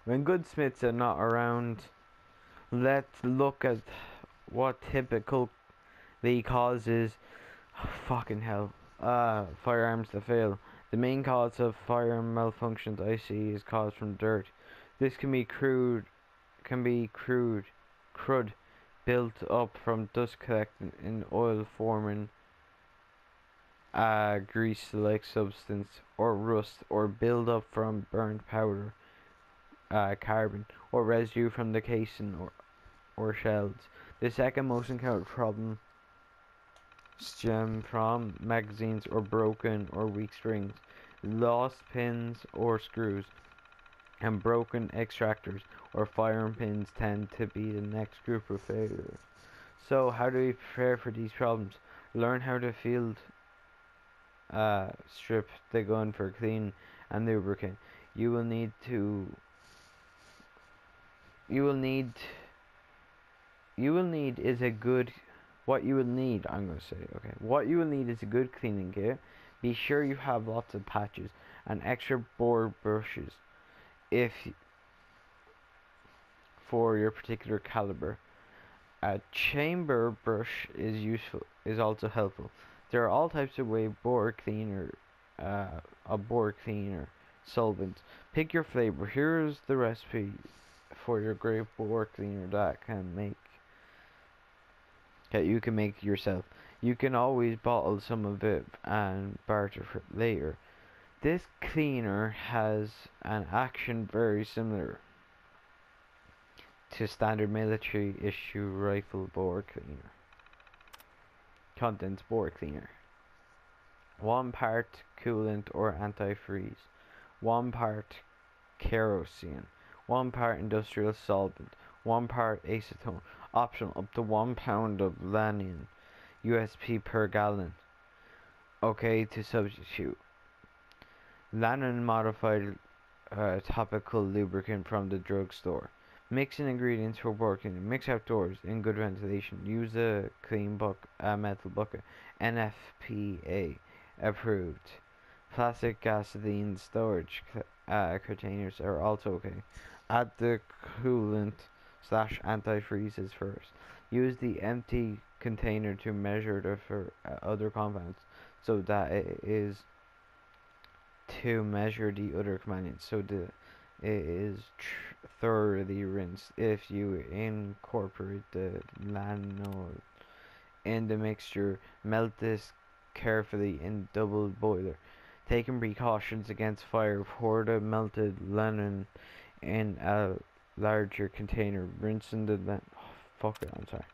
When good smiths are not around, let's look at what typically causes fucking hell firearms to fail. The main cause of firearm malfunctions I see is caused from dirt. This can be crud built up from dust collecting in oil forming grease-like substance, or rust, or build up from burnt powder, carbon, or residue from the casing or shells. The second most encountered problem stem from magazines or broken or weak springs, lost pins or screws, and broken extractors or firing pins tend to be the next group of failures. So how do we prepare for these problems? Learn how to field strip the gun for clean and lubricant. You will need is a good what you will need is a good cleaning kit. Be sure you have lots of patches and extra bore brushes for your particular caliber. A chamber brush is also helpful. There are all types of bore cleaner solvents. Pick your flavor. Here's the recipe for your great bore cleaner that you can make yourself. You can always bottle some of it and barter for later. This cleaner has an action very similar to standard military issue rifle bore cleaner. Contents: bore cleaner. 1 part coolant or antifreeze. 1 part kerosene. 1 part industrial solvent. 1 part acetone. Optional up to 1 pound of lanolin. USP per gallon. Okay to substitute. Lanolin modified topical lubricant from the drugstore. Mixing ingredients for working. Mix outdoors in good ventilation. Use a clean metal bucket. NFPA approved. Plastic gasoline storage containers are also okay. Add the coolant / antifreezes first. Use the empty container to measure the other compounds, so that it is to measure the other components, so that it is thoroughly rinsed. If you incorporate the lanolin in the mixture, melt this carefully in double boiler. Taking precautions against fire, pour the melted lanolin in a larger container, rinsing the I'm sorry.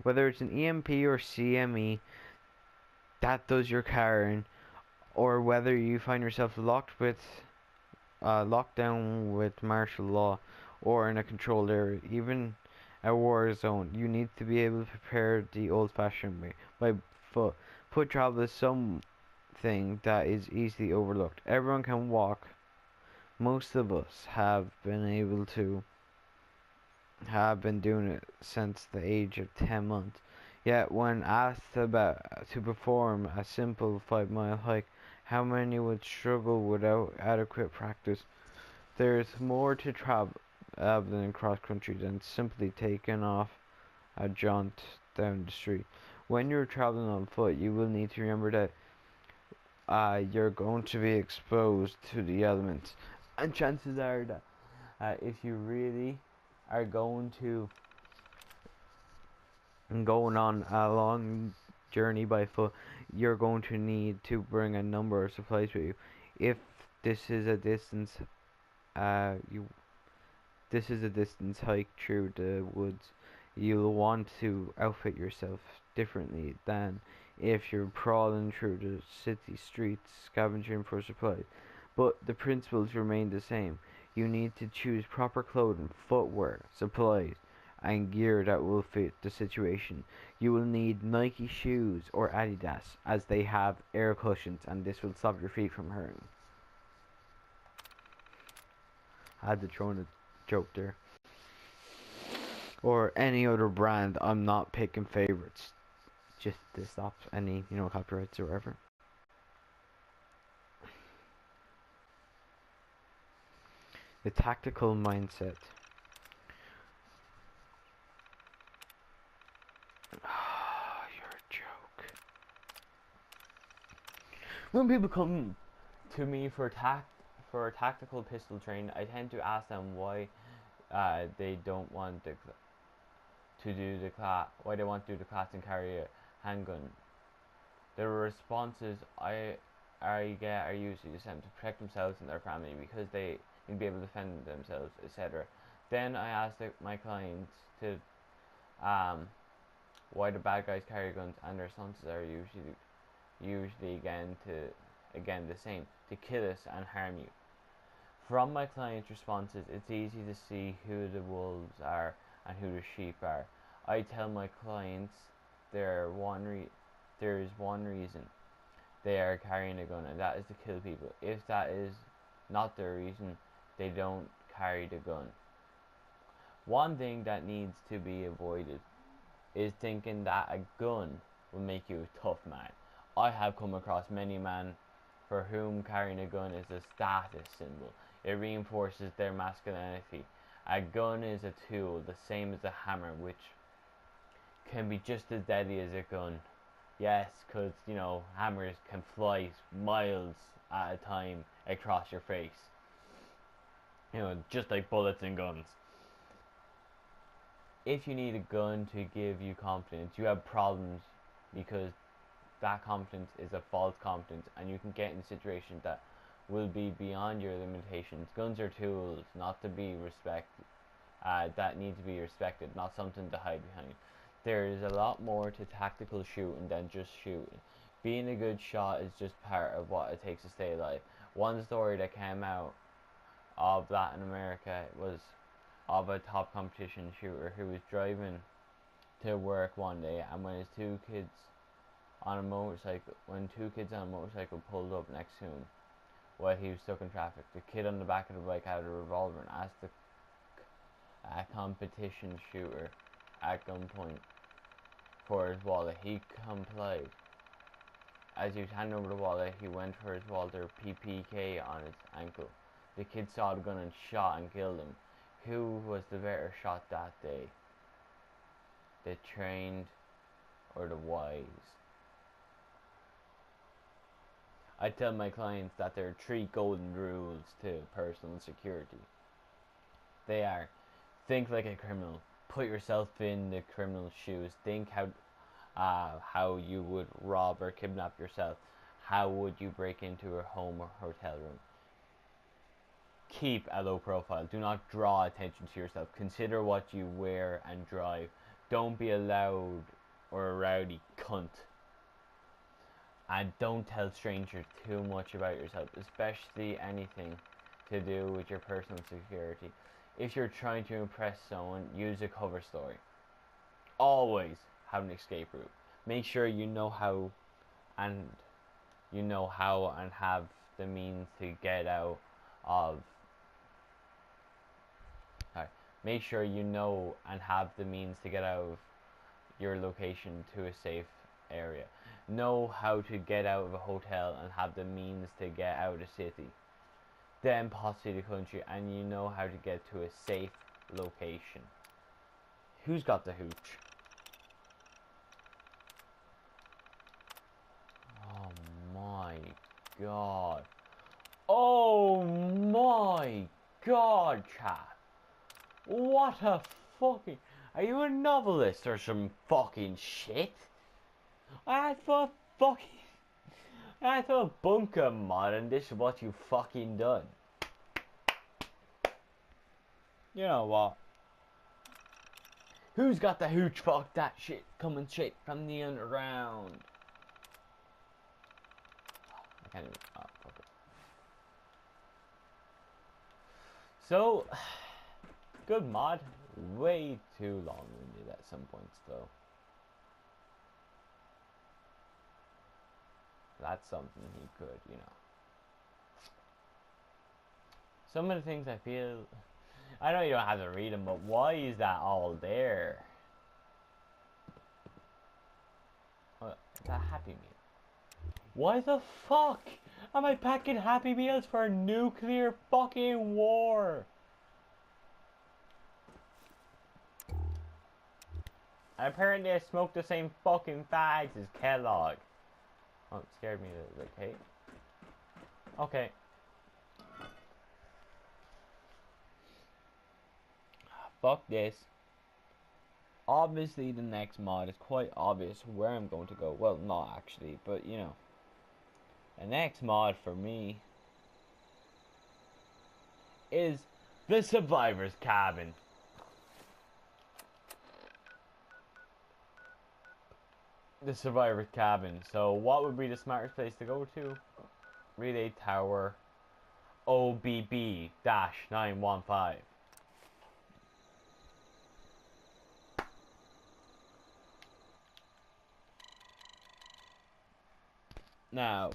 Whether it's an EMP or CME that does your car in, or whether you find yourself locked down with martial law or in a controlled area, even a war zone, you need to be able to prepare the old-fashioned way, by foot. Foot travel is something that is easily overlooked. Everyone can walk. Most of us have been doing it since the age of 10 months. Yet when asked to perform a simple 5-mile hike, how many would struggle without adequate practice? There is more to traveling cross country than simply taking off a jaunt down the street. When you're traveling on foot, you will need to remember that you're going to be exposed to the elements, and chances are that if you really are going on a long journey by foot, you're going to need to bring a number of supplies with you. If this is a distance hike through the woods, you'll want to outfit yourself differently than if you're crawling through the city streets scavenging for supplies. But the principles remain the same. You need to choose proper clothing, footwear, supplies, and gear that will fit the situation. You will need Nike shoes or Adidas, as they have air cushions, and this will stop your feet from hurting. I had to throw in a joke there. or any other brand. I'm not picking favorites just to stop any, copyrights or whatever. The tactical mindset. You're a joke. When people come to me for a tactical pistol training, I tend to ask them why they don't want to do the class, why they want to do the class and carry a handgun. The responses I get are usually the same: to protect themselves and their family, because they need to be able to defend themselves, etc. Then I ask my clients to why the bad guys carry guns, and their responses are usually again the same: to kill us and harm you. From my clients' responses, it's easy to see who the wolves are and who the sheep are. I tell my clients there is one reason they are carrying a gun, and that is to kill people. If that is not their reason, they don't carry the gun. One thing that needs to be avoided is thinking that a gun will make you a tough man. I have come across many men for whom carrying a gun is a status symbol. It reinforces their masculinity. A gun is a tool, the same as a hammer, which can be just as deadly as a gun. Yes, because, hammers can fly miles at a time across your face. Just like bullets and guns. If you need a gun to give you confidence, you have problems, because that confidence is a false confidence, and you can get in situations that will be beyond your limitations. Guns are tools, not to be respected, that need to be respected, not something to hide behind. There is a lot more to tactical shooting than just shooting. Being a good shot is just part of what it takes to stay alive. One story that came out of Latin America was of a top competition shooter who was driving to work one day, and when two kids on a motorcycle pulled up next to him while he was stuck in traffic, the kid on the back of the bike had a revolver and asked a competition shooter at gunpoint for his wallet. He complied. As he was handing over the wallet, he went for his Walter PPK on his ankle. The kid saw the gun and shot and killed him. Who was the better shot that day? The trained or the wise? I tell my clients that there are 3 golden rules to personal security. They are: think like a criminal. Put yourself in the criminal's shoes. Think how you would rob or kidnap yourself. How would you break into a home or hotel room? Keep a low profile. Do not draw attention to yourself. Consider what you wear and drive. Don't be a loud or a rowdy cunt. And don't tell strangers too much about yourself, especially anything to do with your personal security. If you're trying to impress someone, use a cover story. Always have an escape route. Make sure you know how and have the means to get out of Make sure you know and have the means to get out of your location to a safe area. Know how to get out of a hotel and have the means to get out of the city. Then possibly the country, and you know how to get to a safe location. Who's got the hooch? Oh my god. Oh my god, chat. What a fucking... Are you a novelist or some fucking shit? I thought bunker mod and this is what you fucking done. You know what? Who's got the hooch? Fuck that shit. Coming straight from the underground. I can't even... Oh, fuck it. So... Good mod. Way too long-winded at some points, though. That's something he could, Some of the things I feel... I know you don't have to read them, but why is that all there? It's a Happy Meal. Why the fuck am I packing Happy Meals for a nuclear fucking war? And apparently I smoke the same fucking fags as Kellogg. Oh, it scared me a little bit, hey? Okay. Fuck this. Obviously the next mod is quite obvious where I'm going to go. Well, not actually, but you know. The next mod for me is the Survivor's Cabin. The Survivor's Cabin. So what would be the smartest place to go to? Relay Tower OBB-915. Now,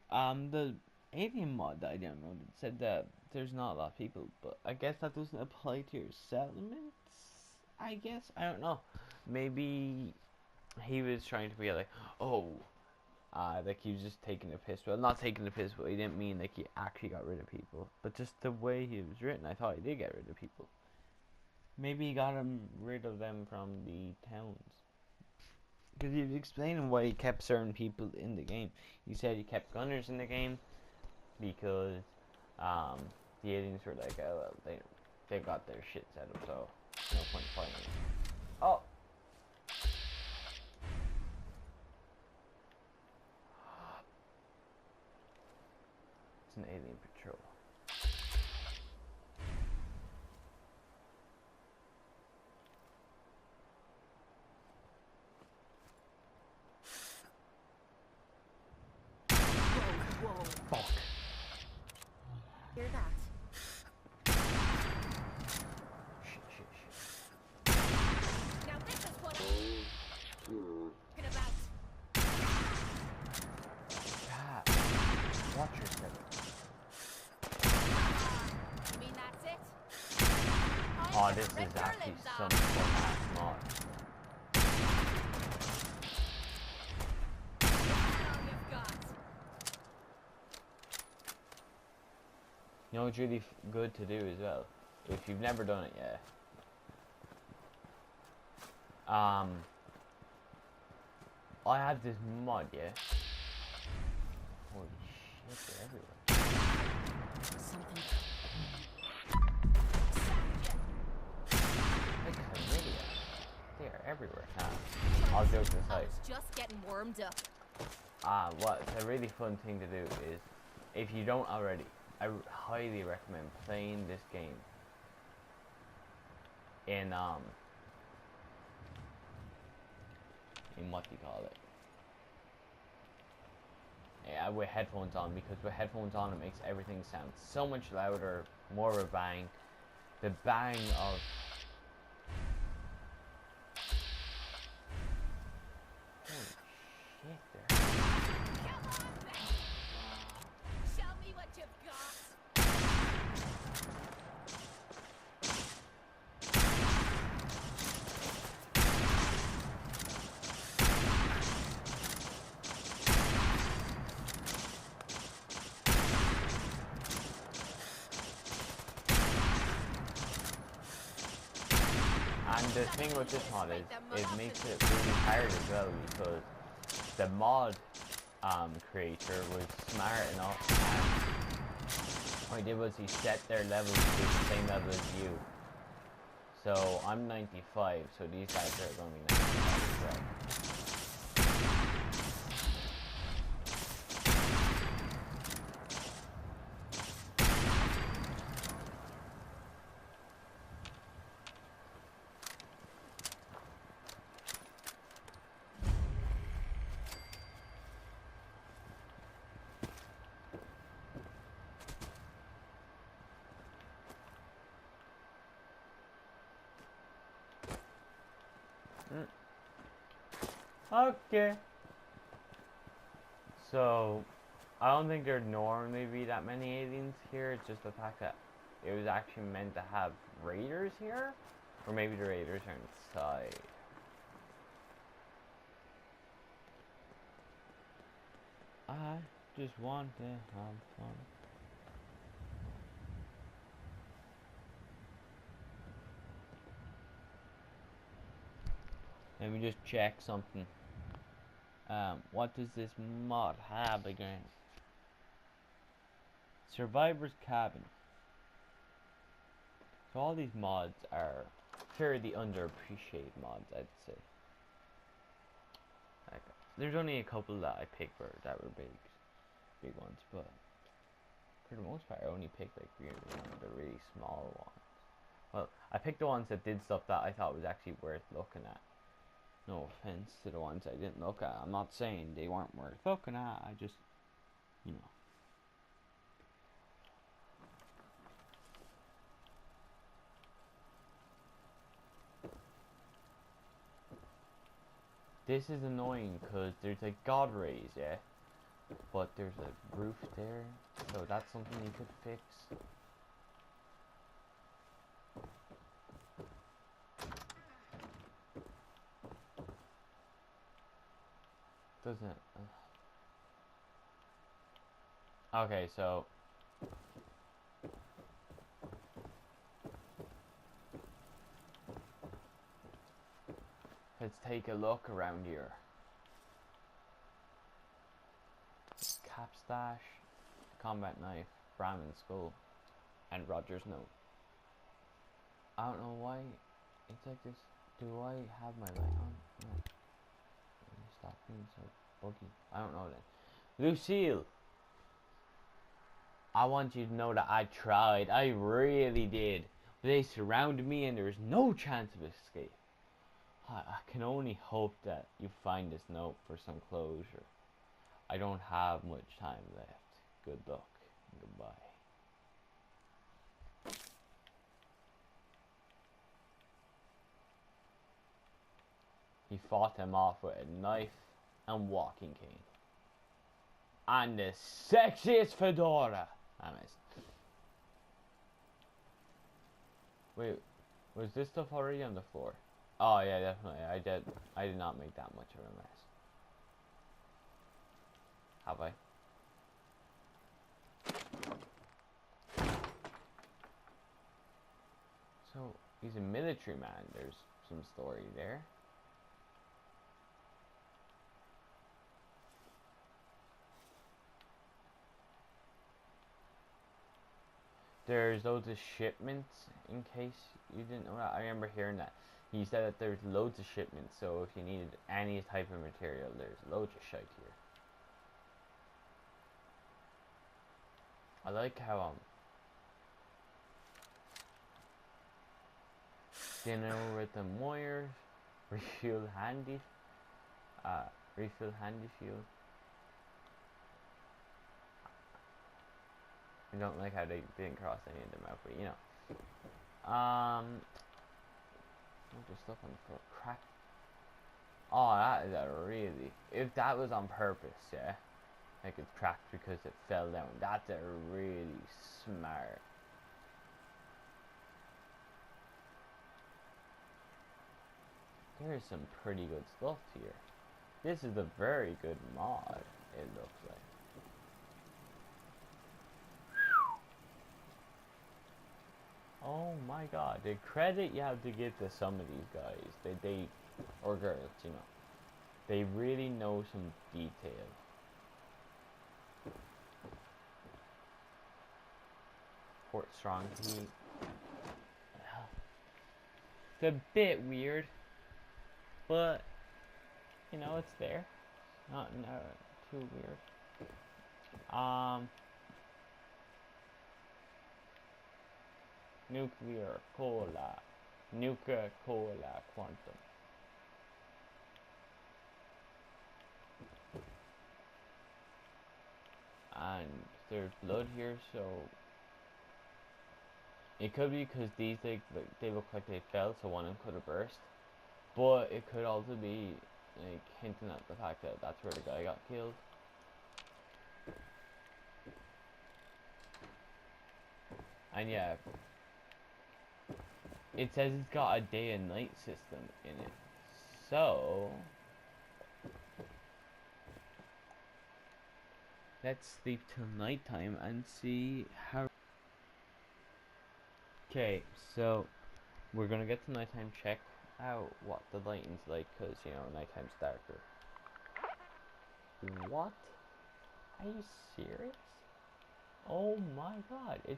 the alien mod that I downloaded said that there's not a lot of people, but I guess that doesn't apply to your settlements. I guess, I don't know. Maybe he was trying to be like, oh, like he was just taking a piss. Well, not taking the piss, but he didn't mean like he actually got rid of people. But just the way he was written, I thought he did get rid of people. Maybe he got rid of them from the towns. Because he was explaining why he kept certain people in the game. He said he kept gunners in the game because the aliens were like, oh, well, they got their shit set up, so no point fighting them. Oh! It's an alien patrol. Whoa. Fuck. Hear that? Shit. Now this is what I'm talking about. God. Watch yourself. You mean that's it? Oh, this is actually some fun-ass mod. You know what's really good to do as well, if you've never done it yet. I have this mod, yeah. Holy shit, they're everywhere. Something. Like chlamydia. They are everywhere. Nah, all jokes I aside. was just getting warmed up. What's a really fun thing to do is, if you don't already, I highly recommend playing this game in what do you call it? Yeah, with headphones on, because with headphones on it makes everything sound so much louder, more of a bang. The bang of holy shit there. Come on, baby. Show me what you've got. And the thing with this mod is, it makes it really hard as well, because the mod creator was smart enough, and what he did was he set their levels to the same level as you. So I'm 95, so these guys are going to be 95 as well. Okay. So, I don't think there'd normally be that many aliens here. It's just the fact that it was actually meant to have raiders here, or maybe the raiders are inside. I just want to have fun. Let me just check something. What does this mod have again? Survivor's Cabin. So all these mods are fairly underappreciated mods, I'd say. Like, there's only a couple that I picked that were big ones, but for the most part, I only picked like the really small ones. Well, I picked the ones that did stuff that I thought was actually worth looking at. No offense to the ones I didn't look at. I'm not saying they weren't worth looking at. I just, you know. This is annoying because there's like God rays, yeah? But there's a roof there, so that's something you could fix. Doesn't. Okay, so. Let's take a look around here. Cap stash, combat knife, Brahmin skull, and Roger's note. I don't know why it's like this. Do I have my light on? No. Stop being so buggy. I don't know then. Lucille! I want you to know that I tried. I really did. But they surrounded me and there was no chance of escape. I can only hope that you find this note for some closure. I don't have much time left. Good luck and goodbye. He fought him off with a knife and walking cane. And the sexiest fedora. I missed. Wait, was this stuff already on the floor? Oh yeah, definitely. I did not make that much of a mess. Have I? So he's a military man. There's some story there. There's loads of shipments, in case you didn't know that. I remember hearing that. He said that there's loads of shipments, so if you needed any type of material, there's loads of shite here. I like how, dinner with the Moyers, refuel handy fuel. I don't like how they didn't cross any of them out, but you know. Just stuff on the floor. Crack. Oh, that is a really. If that was on purpose, yeah. Like it's cracked because it fell down. That's a really smart. There's some pretty good stuff here. This is a very good mod, it looks like. Oh my god, the credit you have to give to some of these guys, they or girls, you know, they really know some detail. Fort Strong Heat. It's a bit weird, but you know it's there. Not too weird. Nuclear cola quantum. And there's blood here, so it could be because these they look like they fell, so one of them could have burst. But it could also be like hinting at the fact that that's where the guy got killed. And yeah, it says it's got a day and night system in it. So let's sleep till nighttime and see how. Okay, so we're gonna get to nighttime, check out what the lighting's like, cause you know nighttime's darker. What? Are you serious? Oh my god, it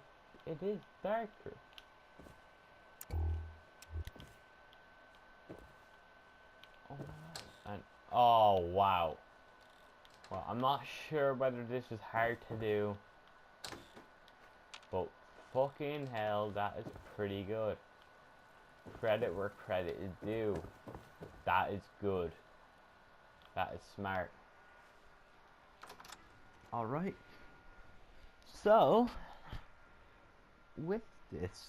is darker. Oh my god. And oh wow. Well, I'm not sure whether this is hard to do, but fucking hell, that is pretty good. Credit where credit is due. That is good. That is smart. Alright. So, with this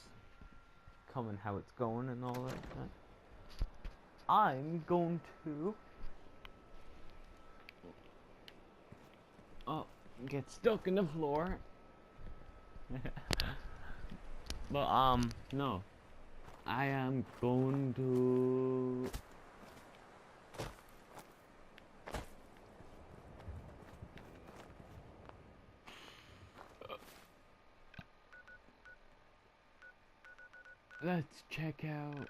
coming how it's going and all that, I'm going to get stuck in the floor. But no. I am going to let's check out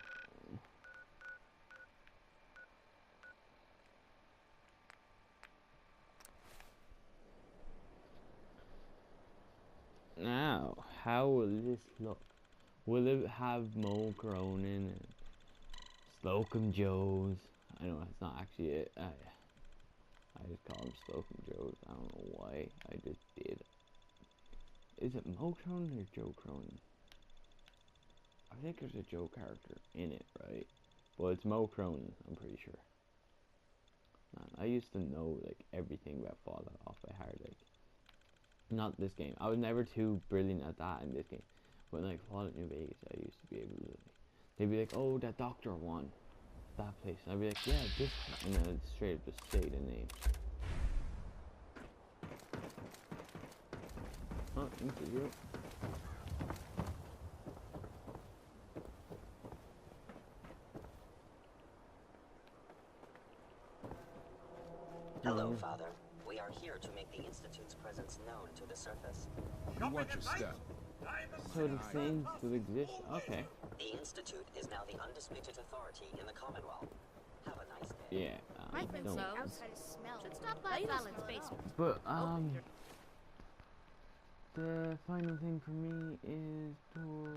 now. How will this look? Will it have Mo Cronin and Slocum Joes? I know that's not actually it. I just call him Slocum Joes. I don't know why I just did. Is it Mo Cronin or Joe Cronin? I think there's a Joe character in it, right? Well, it's Mo Cronin, I'm pretty sure. Man, I used to know like everything about Fallout off by heart. Like, not this game. I was never too brilliant at that in this game. But like Fallout New Vegas, I used to be able to. They'd be like, "Oh, that doctor one, that place." And I'd be like, "Yeah, this," and then I'd straight up just say the name. Oh, interview. Hello, Father. We are here to make the Institute's presence known to the surface. You watch your step. So the things will exist. Okay. The Institute is now the undisputed authority in the Commonwealth. Have a nice day. Yeah. I think don't. so. Outside is smell. Should stop by Fallon's basement. But the final thing for me is to.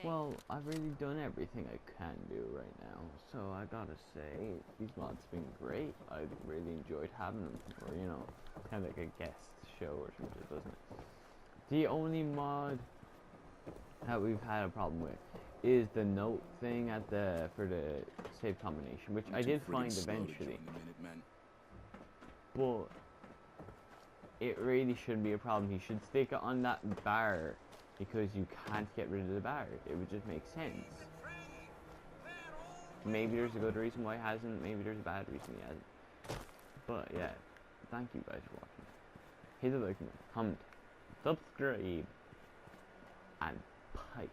Well, I've really done everything I can do right now, so I gotta say, these mods have been great. I've really enjoyed having them, or you know, kind of like a guest show or something, doesn't it? The only mod that we've had a problem with is the note thing at the for the save combination, which I did find eventually, but it really shouldn't be a problem. You should stick it on that bar, because you can't get rid of the bar. It would just make sense. Maybe there's a good reason why it hasn't, maybe there's a bad reason it hasn't. But yeah, thank you guys for watching. Hit the like, comment, subscribe, and pipe.